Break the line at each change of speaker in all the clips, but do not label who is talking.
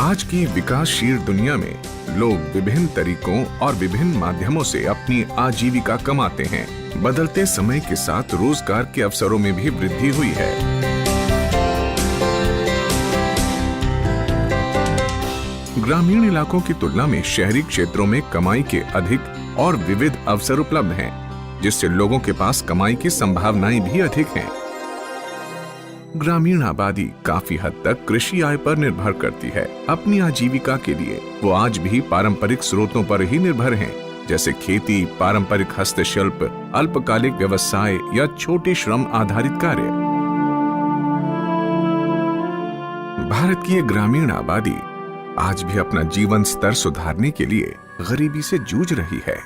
आज की विकासशील दुनिया में लोग विभिन्न तरीकों और विभिन्न माध्यमों से अपनी आजीविका कमाते हैं। बदलते समय के साथ रोजगार के अवसरों में भी वृद्धि हुई है। ग्रामीण इलाकों की तुलना में शहरी क्षेत्रों में कमाई के अधिक और विविध अवसर उपलब्ध हैं, जिससे लोगों के पास कमाई की संभावनाएं भी अधिक हैं। ग्रामीण आबादी काफी हद तक कृषि आय पर निर्भर करती है। अपनी आजीविका के लिए वो आज भी पारंपरिक स्रोतों पर ही निर्भर हैं, जैसे खेती, पारंपरिक हस्तशिल्प, अल्पकालिक व्यवसाय या छोटे श्रम आधारित कार्य। भारत की ये ग्रामीण आबादी आज भी अपना जीवन स्तर सुधारने के लिए गरीबी से जूझ रही है।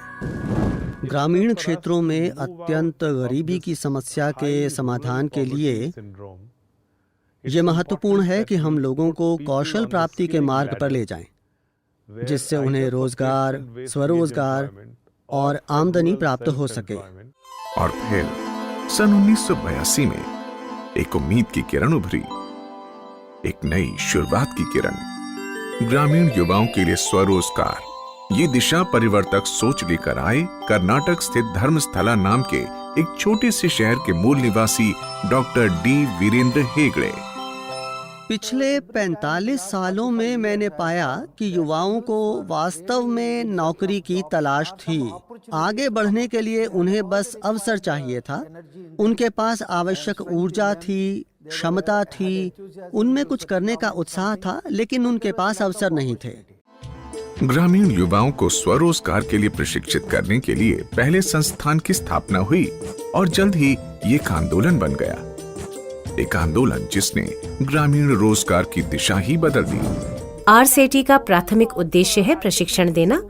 ग्रामीण क्षेत्रों में अत्यंत गरीबी की समस्या के समाधान के लिए ये महत्वपूर्ण है कि हम लोगों को कौशल प्राप्ति के मार्ग पर ले जाएं, जिससे उन्हें रोजगार, स्वरोजगार और आमदनी प्राप्त हो सके।
और फिर सन 1982 में एक उम्मीद की किरण उभरी, एक नई शुरुआत की किरण। ग्रामीण युवाओं के लिए स्वरोजगार ये दिशा परिवर्तक सोच लेकर आए कर्नाटक स्थित धर्मस्थला नाम के एक छोटे से शहर के मूल निवासी डॉक्टर डी वीरेंद्र हेगड़े।
पिछले 45 सालों में मैंने पाया कि युवाओं को वास्तव में नौकरी की तलाश थी। आगे बढ़ने के लिए उन्हें बस अवसर चाहिए था। उनके पास आवश्यक ऊर्जा थी, क्षमता थी, उनमें कुछ करने का उत्साह था, लेकिन उनके पास अवसर नहीं थे।
ग्रामीण युवाओं को स्वरोजगार के लिए प्रशिक्षित करने के लिए पहले संस्थान की स्थापना हुई और जल्द ही ये एक आंदोलन बन गया। एक आंदोलन जिसने ग्रामीण रोजगार की दिशा ही बदल दी।
आरसेटी का प्राथमिक उद्देश्य है प्रशिक्षण देना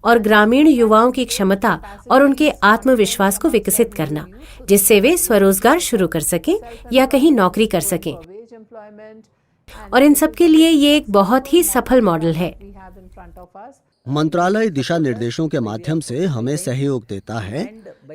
और ग्रामीण युवाओं की क्षमता और उनके आत्मविश्वास को विकसित करना, जिससे वे स्वरोजगार शुरू कर सकें या कहीं नौकरी कर सकें। और इन सब के लिए ये एक बहुत ही सफल मॉडल है।
मंत्रालय दिशा निर्देशों के माध्यम से हमें सहयोग देता है।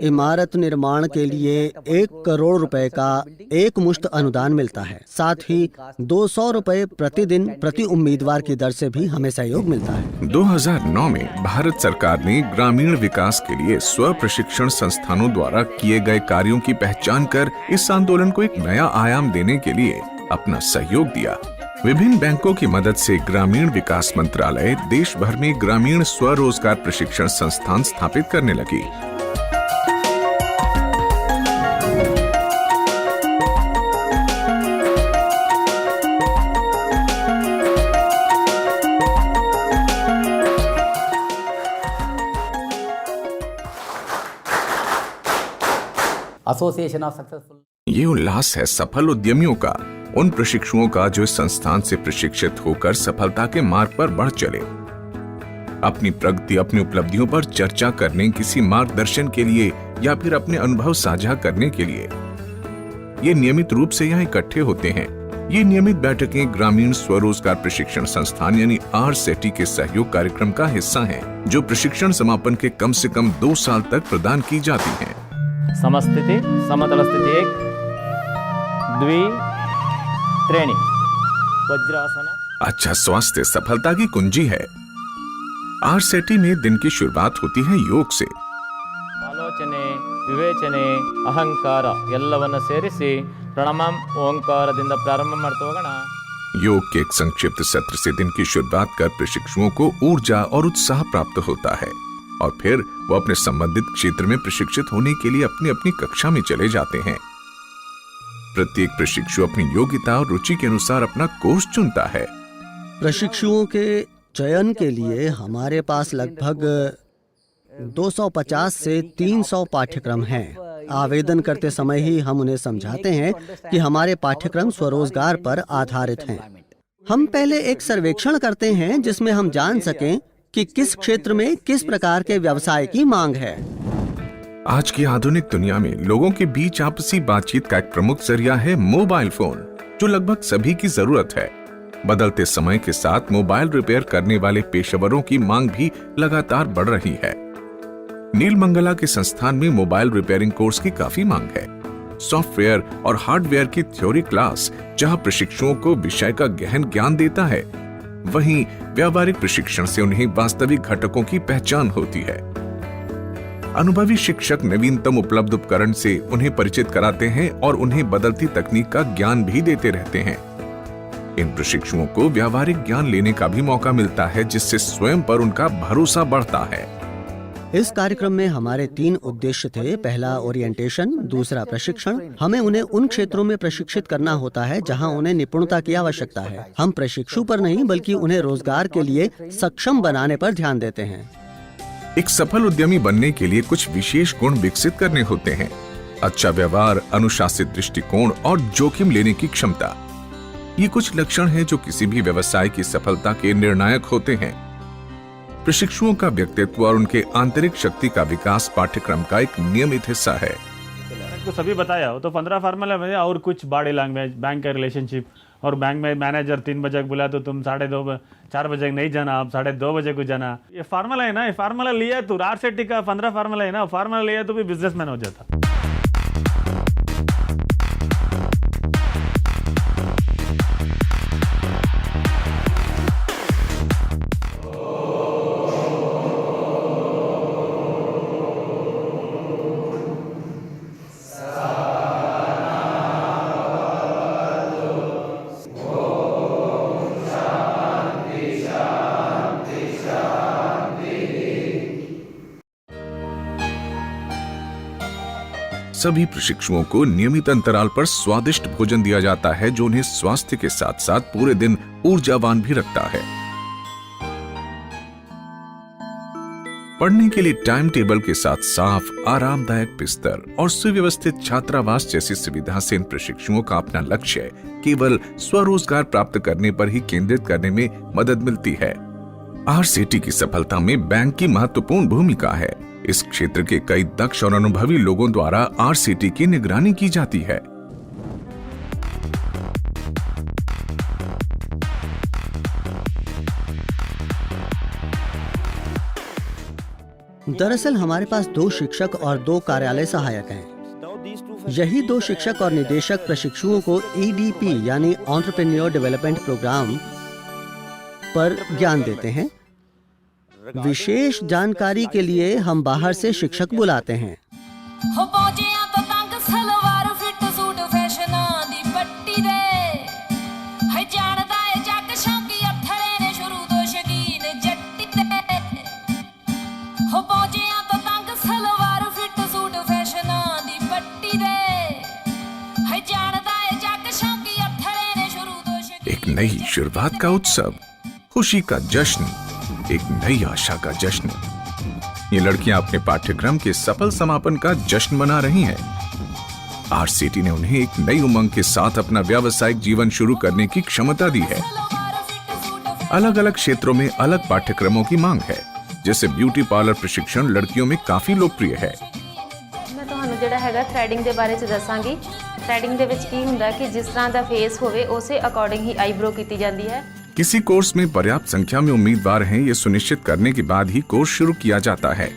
इमारत निर्माण के लिए 1 करोड़ रुपए का एक मुश्त अनुदान मिलता है। साथ ही 200 रुपए प्रतिदिन प्रति उम्मीदवार की दर से भी हमें सहयोग मिलता है।
2009 में भारत सरकार ने ग्रामीण विकास के लिए स्व प्रशिक्षण संस्थानों द्वारा किए गए कार्यों की पहचान कर इस आंदोलन को एक नया आयाम देने के लिए अपना सहयोग दिया। विभिन्न बैंकों की मदद से ग्रामीण विकास मंत्रालय देश भर में ग्रामीण स्वरोजगार प्रशिक्षण संस्थान स्थापित करने लगी।
Association of successful.
ये उल्लास है सफल उद्यमियों का, उन प्रशिक्षुओं का जो इस संस्थान से प्रशिक्षित होकर सफलता के मार्ग पर बढ़ चले। अपनी प्रगति, अपनी उपलब्धियों पर चर्चा करने, किसी मार्गदर्शन के लिए या फिर अपने अनुभव साझा करने के लिए ये नियमित रूप से यहाँ इकट्ठे होते हैं। ये नियमित बैठकें ग्रामीण स्वरोजगार प्रशिक्षण संस्थान यानी आरसेटी के सहयोग कार्यक्रम का हिस्सा हैं, जो प्रशिक्षण समापन के कम से कम 2 साल तक प्रदान की जाती हैं।
समस्थिति, समतल स्थिति 1, 2, ट्रेनिंग, वज्रासन।
अच्छा स्वास्थ्य सफलता की कुंजी है। आरसेटी में दिन की शुरुआत होती है योग से।
आलोचने, विवेचने, अहंकार ಎಲ್ಲವನ್ನ ಸೇರಿಸಿ ಪ್ರಣಾಮಂ ಓಂಕಾರದಿಂದ ಪ್ರಾರಂಭ ಮಾಡ್ತಾ ಹೋಗೋಣ।
योग के एक संक्षिप्त सत्र से दिन की शुरुआत कर प्रशिक्षुओं को ऊर्जा और उत्साह प्राप्त होता है और फिर वो अपने संबंधित क्षेत्र में प्रशिक्षित होने के लिए अपनी अपनी कक्षा में चले जाते हैं। प्रत्येक प्रशिक्षु अपनी योग्यता और रुचि के अनुसार अपना कोर्स चुनता है।
प्रशिक्षुओं के चयन के लिए हमारे पास लगभग 250 से 300 पाठ्यक्रम हैं। आवेदन करते समय ही हम उन्हें समझाते हैं कि हमारे पाठ्यक्रम स्वरोजगार पर आधारित हैं। हम पहले एक सर्वेक्षण करते हैं जिसमें हम जान सकें कि किस क्षेत्र में किस प्रकार के व्यवसाय की मांग है।
आज की आधुनिक दुनिया में लोगों के बीच आपसी बातचीत का एक प्रमुख जरिया है मोबाइल फोन, जो लगभग सभी की जरूरत है। बदलते समय के साथ मोबाइल रिपेयर करने वाले पेशेवरों की मांग भी लगातार बढ़ रही है। नीलमंगला के संस्थान में मोबाइल रिपेयरिंग कोर्स की काफी मांग है। सॉफ्टवेयर और हार्डवेयर की थ्योरी क्लास जहां प्रशिक्षुओं को विषय का गहन ज्ञान देता है, वहीं व्यावहारिक प्रशिक्षण से उन्हें वास्तविक घटकों की पहचान होती है। अनुभवी शिक्षक नवीनतम उपलब्ध उपकरण से उन्हें परिचित कराते हैं और उन्हें बदलती तकनीक का ज्ञान भी देते रहते हैं। इन प्रशिक्षुओं को व्यावहारिक ज्ञान लेने का भी मौका मिलता है, जिससे स्वयं पर उनका भरोसा बढ़ता है।
इस कार्यक्रम में हमारे 3 उद्देश्य थे। पहला ओरिएंटेशन, दूसरा प्रशिक्षण। हमें उन्हें उन क्षेत्रों में प्रशिक्षित करना होता है जहां उन्हें निपुणता की आवश्यकता है। हम प्रशिक्षु पर नहीं बल्कि उन्हें रोजगार के लिए सक्षम बनाने पर ध्यान देते हैं।
एक सफल उद्यमी बनने के लिए कुछ विशेष गुण विकसित करने होते हैं। अच्छा व्यवहार, अनुशासित दृष्टिकोण और जोखिम लेने की क्षमता। ये कुछ लक्षण हैं जो किसी भी व्यवसाय की सफलता के निर्णायक होते हैं। प्रशिक्षुओं का व्यक्तित्व और उनके आंतरिक शक्ति का विकास पाठ्यक्रम का एक नियमित हिस्सा है।
तो सभी बताया हो, तो 15 फार्मूला में और कुछ बॉडी लैंग्वेज, बैंक का रिलेशनशिप, और बैंक में मैनेजर 3 बजे बुला तो तुम 4 बजे नहीं जाना, आप 2:30 बजे को जाना। ये फार्मूला है ना, ये फार्मूला लिया तो RCT का 15 फार्मूला है ना, फार्मूला लिया तो भी बिजनेसमैन हो जाता।
सभी प्रशिक्षुओं को नियमित अंतराल पर स्वादिष्ट भोजन दिया जाता है, जो उन्हें स्वास्थ्य के साथ साथ पूरे दिन ऊर्जावान भी रखता है। पढ़ने के लिए टाइम टेबल के साथ साफ, आरामदायक बिस्तर और सुव्यवस्थित छात्रावास जैसी सुविधा से इन प्रशिक्षुओं का अपना लक्ष्य केवल स्वरोजगार प्राप्त करने पर ही केंद्रित करने में मदद मिलती है। RCT की सफलता में बैंक की महत्वपूर्ण भूमिका है। इस क्षेत्र के कई दक्ष और अनुभवी लोगों द्वारा RCT की निगरानी की जाती है।
दरअसल हमारे पास 2 शिक्षक और 2 कार्यालय सहायक हैं। यही 2 शिक्षक और निदेशक प्रशिक्षुओं को EDP यानी एंटरप्रेन्योर डेवलपमेंट प्रोग्राम पर ज्ञान देते हैं। विशेष जानकारी के लिए हम बाहर से शिक्षक बुलाते हैं।
एक नई शुरुआत का उत्सव, खुशी का जश्न, एक नई आशा का जश्न। ये लड़कियां अपने पाठ्यक्रम के सफल समापन का जश्न मना रही हैं। RCT ने उन्हें एक नई उमंग के साथ अपना व्यावसायिक जीवन शुरू करने की क्षमता दी है। अलग अलग क्षेत्रों में अलग पाठ्यक्रमों की मांग है। जैसे ब्यूटी पार्लर प्रशिक्षण लड़कियों में काफी लोकप्रिय है।
मैं ਤੁਹਾਨੂੰ ਜਿਹੜਾ ਹੈਗਾ ਥ੍ਰੈਡਿੰਗ ਦੇ ਬਾਰੇ ਚ ਦੱਸਾਂਗੀ। ਥ੍ਰੈਡਿੰਗ ਦੇ ਵਿੱਚ ਕੀ ਹੁੰਦਾ ਕਿ ਜਿਸ ਤਰ੍ਹਾਂ ਦਾ ਫੇਸ ਹੋਵੇ ਉਸੇ ਅਕੋਰਡਿੰਗ ਹੀ ਆਈਬ੍ਰੋ ਕੀਤੀ ਜਾਂਦੀ ਹੈ।
किसी कोर्स में पर्याप्त संख्या में उम्मीदवार हैं, ये सुनिश्चित करने के बाद ही कोर्स शुरू किया जाता है।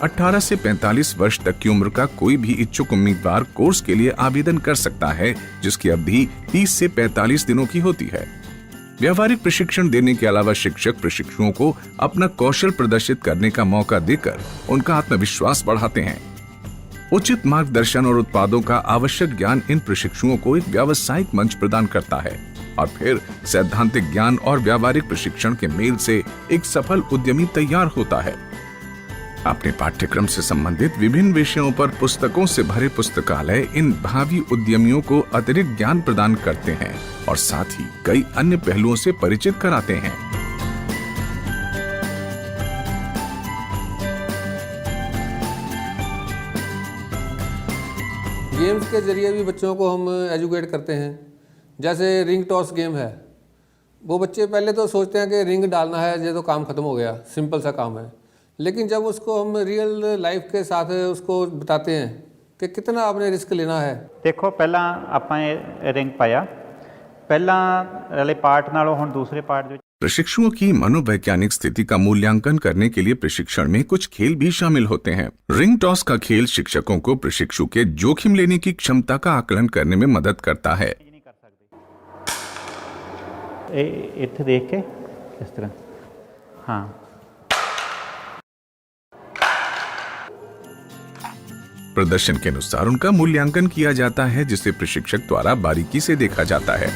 18 से 45 वर्ष तक की उम्र का कोई भी इच्छुक उम्मीदवार कोर्स के लिए आवेदन कर सकता है, जिसकी अवधि 30 से 45 दिनों की होती है। व्यावहारिक प्रशिक्षण देने के अलावा शिक्षक प्रशिक्षुओं को अपना कौशल प्रदर्शित करने का मौका देकर उनका आत्मविश्वास बढ़ाते हैं। उचित मार्गदर्शन और उत्पादों का आवश्यक ज्ञान इन प्रशिक्षुओं को एक व्यावसायिक मंच प्रदान करता है और फिर सैद्धांतिक ज्ञान और व्यावहारिक प्रशिक्षण के मेल से एक सफल उद्यमी तैयार होता है। अपने पाठ्यक्रम से संबंधित विभिन्न विषयों पर पुस्तकों से भरे पुस्तकालय इन भावी उद्यमियों को अतिरिक्त ज्ञान प्रदान करते हैं और साथ ही कई अन्य पहलुओं से परिचित कराते हैं।
गेम्स के जरिए भी बच्चों को हम एजुकेट करते हैं। जैसे रिंग टॉस गेम है, वो बच्चे पहले तो सोचते हैं कि रिंग डालना है, ये तो काम खत्म हो गया, सिंपल सा काम है। लेकिन जब उसको हम रियल लाइफ के साथ उसको बताते हैं कि कितना आपने रिस्क लेना है।
देखो पहला ਆਪਾਂ ਰਿੰਗ ਪਾਇਆ, ਪਹਿਲਾਂ ਵਾਲੇ ਪਾਰਟ ਨਾਲੋਂ ਹੁਣ ਦੂਸਰੇ ਪਾਰਟ
प्रशिक्षुओं की मनोवैज्ञानिक स्थिति का मूल्यांकन करने के लिए प्रशिक्षण में कुछ खेल भी शामिल होते हैं। रिंग टॉस का खेल शिक्षकों को प्रशिक्षु के जोखिम लेने की क्षमता का आकलन करने में मदद करता है।
इत्थे देख के इस तरह, हाँ।
प्रदर्शन के अनुसार उनका मूल्यांकन किया जाता है, जिसे प्रशिक्षक द्वारा बारीकी से देखा जाता है।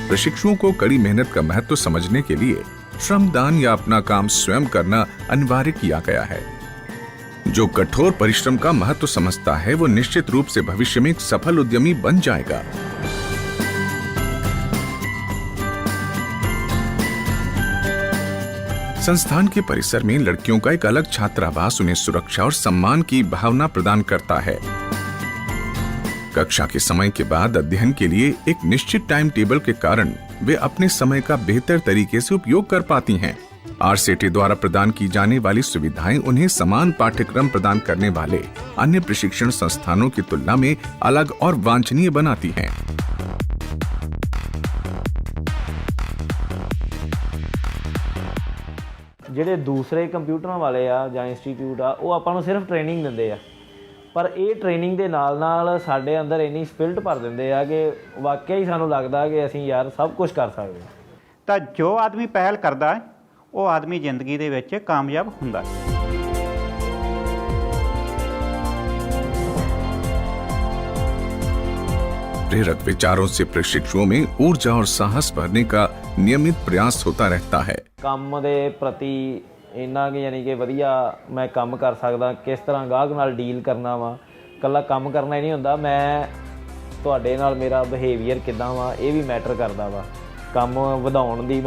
प्रशिक्षुओं को कड़ी मेहनत का महत्व समझने के लिए श्रमदान या अपना काम स्वयं करना अनिवार्य किया गया है। जो कठोर परिश्रम का महत्व समझता है वो निश्चित रूप से भविष्य में एक सफल उद्यमी बन जाएगा। संस्थान के परिसर में लड़कियों का एक अलग छात्रावास उन्हें सुरक्षा और सम्मान की भावना प्रदान करता है। कक्षा के समय के बाद अध्ययन के लिए एक निश्चित टाइम टेबल के कारण वे अपने समय का बेहतर तरीके से उपयोग कर पाती हैं। आरसीटी द्वारा प्रदान की जाने वाली सुविधाएं उन्हें समान पाठ्यक्रम प्रदान करने वाले अन्य प्रशिक्षण संस्थानों की तुलना में अलग और वांछनीय बनाती हैं।
ਜਿਹੜੇ ਦੂਸਰੇ ਕੰਪਿਊਟਰਾਂ ਵਾਲੇ ਆ ਜਾਂ ਇੰਸਟੀਚਿਊਟ ਆ ਉਹ ਆਪਾਂ ਨੂੰ ਸਿਰਫ ਟ੍ਰੇਨਿੰਗ ਦਿੰਦੇ ਆ, ਪਰ ਇਹ ਟ੍ਰੇਨਿੰਗ ਦੇ ਨਾਲ ਸਾਡੇ ਅੰਦਰ ਇੰਨੀ ਸਪਿਰਿਟ ਭਰ ਦਿੰਦੇ ਆ ਕਿ ਵਾਕਿਆ ਹੀ ਸਾਨੂੰ ਲੱਗਦਾ ਕਿ ਅਸੀਂ ਯਾਰ ਸਭ ਕੁਝ ਕਰ ਸਕਦੇ ਹਾਂ।
ਤਾਂ ਜੋ ਆਦਮੀ ਪਹਿਲ ਕਰਦਾ ਹੈ ਉਹ ਆਦਮੀ ਜ਼ਿੰਦਗੀ ਦੇ ਵਿੱਚ ਕਾਮਯਾਬ ਹੁੰਦਾ ਹੈ।
प्रेरक विचारों से प्रशिक्षुओं में ऊर्जा और साहस भरने का नियमित प्रयास होता रहता है।
ਕੰਮ ਦੇ ਪ੍ਰਤੀ ਇੰਨਾ ਕਿ ਯਾਨੀ ਕਿ ਵਧੀਆ ਮੈਂ ਕੰਮ ਕਰ ਸਕਦਾ, ਕਿਸ ਤਰ੍ਹਾਂ ਗਾਹਕ ਨਾਲ ਡੀਲ ਕਰਨਾ ਵਾ, ਇਕੱਲਾ ਕੰਮ ਕਰਨਾ ਹੀ ਨਹੀਂ ਹੁੰਦਾ, ਮੈਂ ਤੁਹਾਡੇ ਨਾਲ ਮੇਰਾ ਬਿਹੇਵੀਅਰ ਕਿੱਦਾਂ ਵਾ ਇਹ ਵੀ ਮੈਟਰ ਕਰਦਾ ਵਾ। ਕੰਮ ਵਧਾਉਣ ਦੀ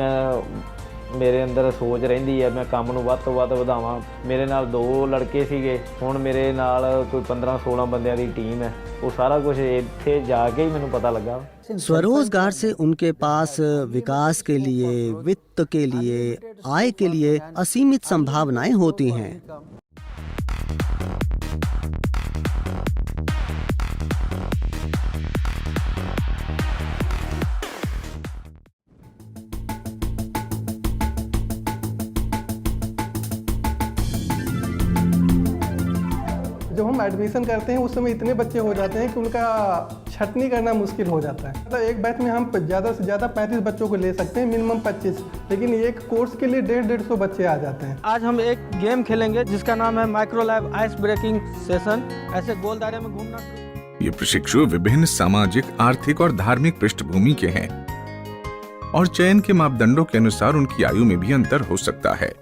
ਮੇਰੇ ਅੰਦਰ ਸੋਚ ਰਹਿੰਦੀ ਹੈ, ਮੈਂ ਕੰਮ ਨੂੰ ਵੱਧ ਤੋਂ ਵੱਧ ਵਧਾਵਾਂ। ਮੇਰੇ ਨਾਲ 2 ਲੜਕੇ ਸੀਗੇ, ਹੁਣ ਮੇਰੇ ਨਾਲ ਕੋਈ 15-16 ਬੰਦਿਆਂ ਦੀ ਟੀਮ ਹੈ। वो सारा कुछ इत्थे जाके ही मैंने पता लगा।
स्वरोजगार से उनके पास विकास के लिए, वित्त के लिए, आय के लिए असीमित संभावनाएं होती हैं।
जब हम एडमिशन करते हैं उस समय इतने बच्चे हो जाते हैं कि उनका छटनी करना मुश्किल हो जाता है। मतलब एक बैच में हम ज़्यादा से ज़्यादा 35 बच्चों को ले सकते हैं, मिनिमम 25, लेकिन एक कोर्स के लिए 150-150 बच्चे आ जाते हैं।
आज हम एक गेम खेलेंगे जिसका नाम है micro lab ice breaking session. ऐसे गोल दायरे में घूमना।
ये प्रशिक्षु विभिन्न सामाजिक, आर्थिक और धार्मिक पृष्ठभूमि के हैं और चयन के मापदंडों के अनुसार उनकी आयु में भी अंतर हो सकता है।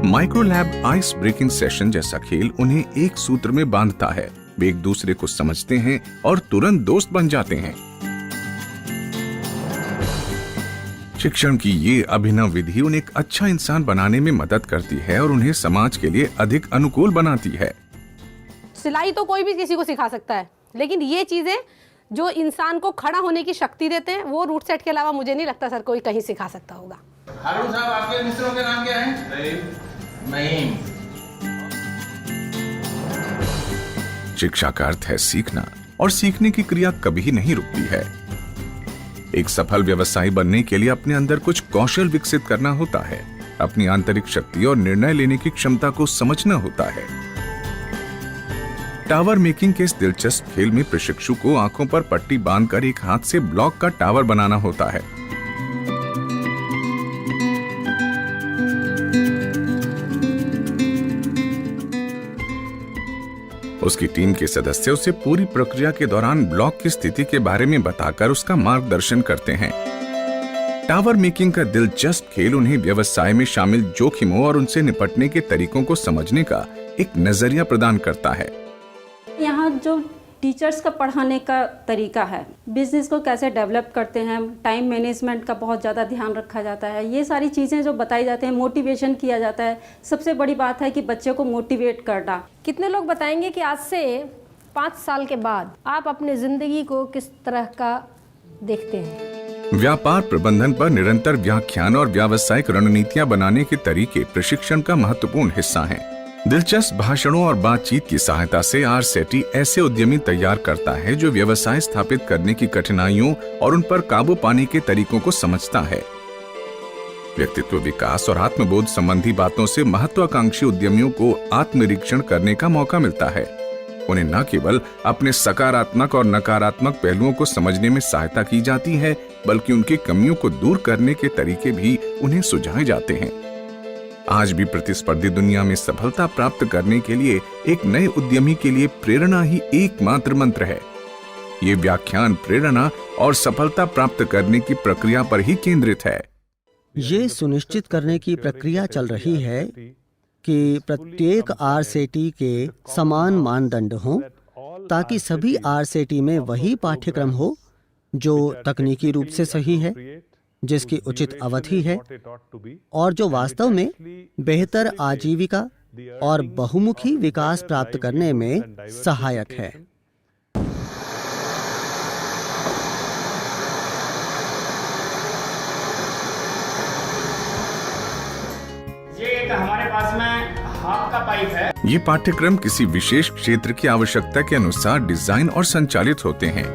Micro lab ice breaking session जैसा खेल उन्हें एक सूत्र में बांधता है। वे एक दूसरे को समझते हैं और तुरंत दोस्त बन जाते हैं। शिक्षण की ये अभिनव विधि उन्हें एक अच्छा इंसान बनाने में मदद करती है और उन्हें समाज के लिए अधिक अनुकूल बनाती है।
सिलाई तो कोई भी किसी को सिखा सकता है, लेकिन ये चीजें जो इंसान को खड़ा होने की शक्ति देते हैं वो रूट सेट के अलावा मुझे नहीं लगता सर कोई कहीं सिखा सकता होगा।
हारून साहब, आपके मित्रों के नाम क्या हैं? नहीं।
शिक्षा का अर्थ है सीखना, और सीखने की क्रिया कभी नहीं रुकती है। एक सफल व्यवसायी बनने के लिए अपने अंदर कुछ कौशल विकसित करना होता है। अपनी आंतरिक शक्ति और निर्णय लेने की क्षमता को समझना होता है। टावर मेकिंग के इस दिलचस्प खेल में प्रशिक्षु को आंखों पर पट्टी बांधकर एक हाथ से ब्लॉक का टावर बनाना होता है। उसकी टीम के सदस्य उसे पूरी प्रक्रिया के दौरान ब्लॉक की स्थिति के बारे में बताकर उसका मार्गदर्शन करते हैं। टावर मेकिंग का दिलचस्प खेल उन्हें व्यवसाय में शामिल जोखिमों और उनसे निपटने के तरीकों को समझने का एक नजरिया प्रदान करता है।
यहाँ जो टीचर्स का पढ़ाने का तरीका है, बिजनेस को कैसे डेवलप करते हैं, टाइम मैनेजमेंट का बहुत ज़्यादा ध्यान रखा जाता है, ये सारी चीज़ें जो बताई जाती हैं, मोटिवेशन किया जाता है। सबसे बड़ी बात है कि बच्चे को मोटिवेट करना।
कितने लोग बताएंगे कि आज से 5 साल के बाद आप अपने ज़िंदगी को किस तरह का देखते हैं?
व्यापार प्रबंधन पर निरंतर व्याख्यान और व्यावसायिक रणनीतियां बनाने के तरीके प्रशिक्षण का महत्वपूर्ण हिस्सा हैं। दिलचस्प भाषणों और बातचीत की सहायता से आरसेटी ऐसे उद्यमी तैयार करता है जो व्यवसाय स्थापित करने की कठिनाइयों और उन पर काबू पाने के तरीकों को समझता है। व्यक्तित्व विकास और आत्मबोध संबंधी बातों से महत्वाकांक्षी उद्यमियों को आत्मनिरीक्षण करने का मौका मिलता है। उन्हें न केवल अपने सकारात्मक और नकारात्मक पहलुओं को समझने में सहायता की जाती है, बल्कि उनकी कमियों को दूर करने के तरीके भी उन्हें सुझाए जाते हैं। आज भी प्रतिस्पर्धी दुनिया में सफलता प्राप्त करने के लिए एक नए उद्यमी के लिए प्रेरणा ही एकमात्र मंत्र है। ये व्याख्यान प्रेरणा और सफलता प्राप्त करने की प्रक्रिया पर ही केंद्रित है।
ये सुनिश्चित करने की प्रक्रिया चल रही है कि प्रत्येक आरसेटी के समान मानदंड हों, ताकि सभी आरसेटी में वही पाठ्यक्रम हो जो तकनीकी रूप से सही है, जिसकी उचित अवधि है और जो वास्तव में बेहतर आजीविका और बहुमुखी विकास प्राप्त करने में सहायक है।
हमारे पास में हाफ का पाइप है।
ये पाठ्यक्रम किसी विशेष क्षेत्र की आवश्यकता के अनुसार डिजाइन और संचालित होते हैं।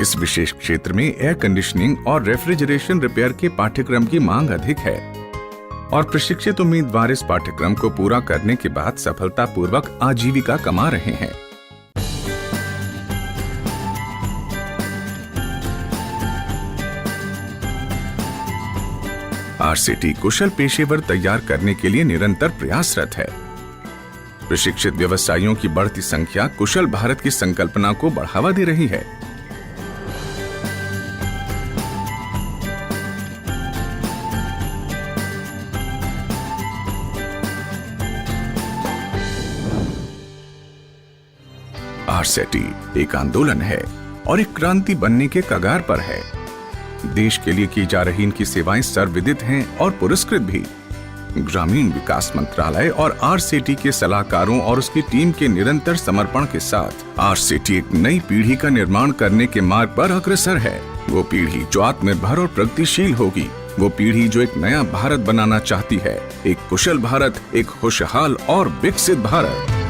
इस विशेष क्षेत्र में एयर कंडीशनिंग और रेफ्रिजरेशन रिपेयर के पाठ्यक्रम की मांग अधिक है और प्रशिक्षित उम्मीदवार इस पाठ्यक्रम को पूरा करने के बाद सफलतापूर्वक आजीविका कमा रहे हैं। आरसेटी कुशल पेशेवर तैयार करने के लिए निरंतर प्रयासरत है। प्रशिक्षित व्यवसायियों की बढ़ती संख्या कुशल भारत की संकल्पना को बढ़ावा दे रही है। आरसेटी एक आंदोलन है और एक क्रांति बनने के कगार पर है। देश के लिए की जा रही इनकी सेवाएं सर्वविदित हैं और पुरस्कृत भी। ग्रामीण विकास मंत्रालय और आरसेटी के सलाहकारों और उसकी टीम के निरंतर समर्पण के साथ आरसेटी एक नई पीढ़ी का निर्माण करने के मार्ग पर अग्रसर है। वो पीढ़ी जो आत्मनिर्भर और प्रगतिशील होगी, वो पीढ़ी जो एक नया भारत बनाना चाहती है, एक कुशल भारत, एक खुशहाल और विकसित भारत।